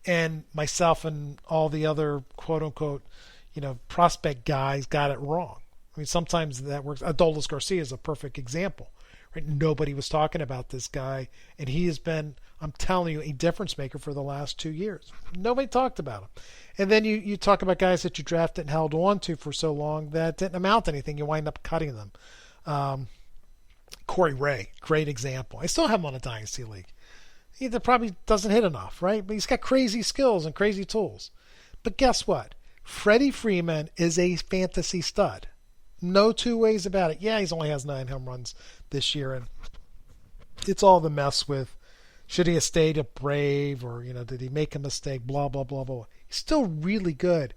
and myself and all the other quote unquote, prospect guys got it wrong. I mean, sometimes that works. Adolis Garcia is a perfect example. Right? Nobody was talking about this guy, and he has been, I'm telling you, a difference maker for the last 2 years. Nobody talked about him. And then you talk about guys that you drafted and held on to for so long that didn't amount to anything. You wind up cutting them. Corey Ray, great example. I still have him on a dynasty league. He probably doesn't hit enough, right? But he's got crazy skills and crazy tools. But guess what? Freddie Freeman is a fantasy stud. No two ways about it. Yeah, he's only has 9 home runs this year, and it's all the mess with should he have stayed a Brave or, did he make a mistake, blah, blah, blah, blah. He's still really good.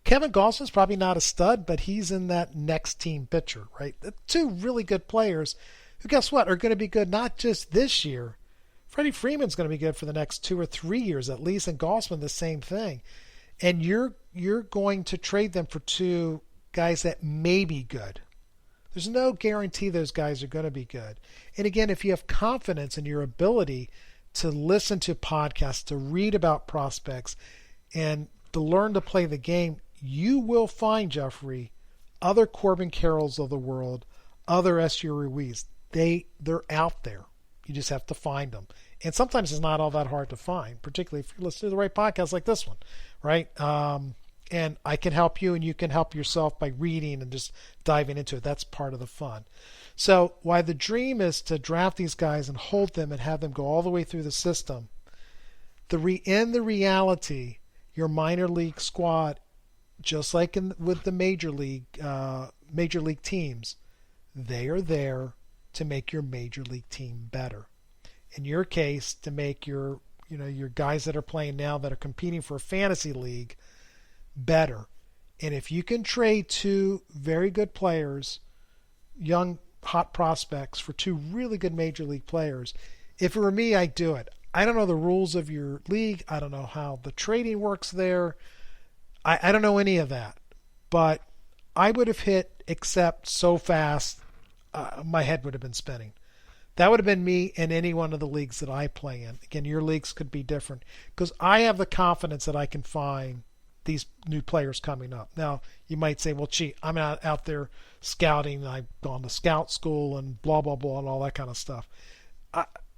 Kevin Gausman's probably not a stud, but he's in that next team picture, right? The two really good players who, guess what, are going to be good not just this year. Freddie Freeman's going to be good for the next 2 or 3 years at least, and Gausman the same thing. And you're going to trade them for two guys that may be good. There's no guarantee those guys are going to be good. And again, if you have confidence in your ability to listen to podcasts, to read about prospects, and to learn to play the game, you will find, Jeffrey, other Corbin Carrolls of the world, other S.U. Ruiz. They're out there. You just have to find them. And sometimes it's not all that hard to find, particularly if you listen to the right podcast like this one, right? And I can help you, and you can help yourself by reading and just diving into it. That's part of the fun. So while the dream is to draft these guys and hold them and have them go all the way through the system, in the reality, your minor league squad, just like with the major league teams, they are there to make your major league team better. In your case, to make your guys that are playing now that are competing for a fantasy league better. And if you can trade two very good players, young hot prospects, for two really good major league players, if it were me, I'd do it. I don't know the rules of your league. I don't know how the trading works there. I don't know any of that. But I would have hit accept so fast, my head would have been spinning. That would have been me in any one of the leagues that I play in. Again, your leagues could be different because I have the confidence that I can find these new players coming up. Now, you might say, well, gee, I'm out there scouting. I've gone to scout school and blah, blah, blah, and all that kind of stuff.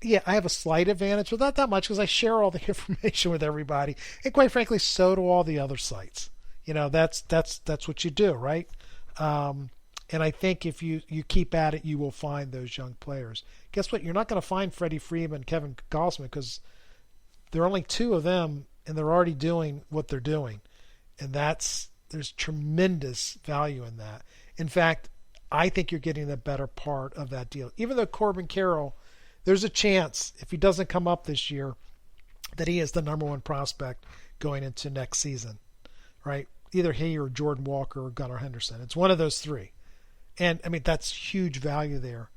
Yeah, I have a slight advantage, but not that much because I share all the information with everybody. And quite frankly, so do all the other sites. That's what you do, right? And I think if you keep at it, you will find those young players. Guess what? You're not going to find Freddie Freeman, Kevin Gausman, because there are only two of them, and they're already doing what they're doing. And there's tremendous value in that. In fact, I think you're getting the better part of that deal. Even though Corbin Carroll, there's a chance, if he doesn't come up this year, that he is the number one prospect going into next season, right? Either he or Jordan Walker or Gunnar Henderson. It's one of those three. And, I mean, that's huge value there.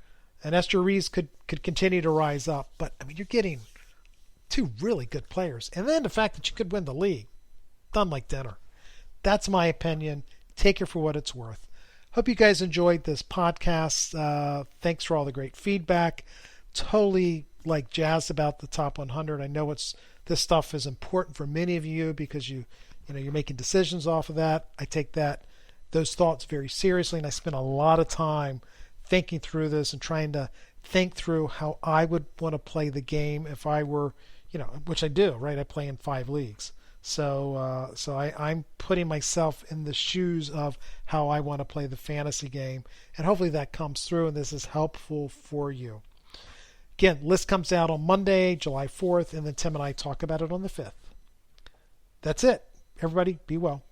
And Esther Reeves could continue to rise up. But, I mean, you're getting two really good players. And then the fact that you could win the league, done like dinner. That's my opinion. Take it for what it's worth. Hope you guys enjoyed this podcast. Thanks for all the great feedback. Totally jazzed about the top 100. I know this stuff is important for many of you because you're making decisions off of that. I take those thoughts very seriously, and I spent a lot of time thinking through this and trying to think through how I would want to play the game if I were, which I do, right? I play in 5 leagues. So I'm putting myself in the shoes of how I want to play the fantasy game, and hopefully that comes through and this is helpful for you. Again, list comes out on Monday, July 4th, and then Tim and I talk about it on the 5th. That's it. Everybody, be well.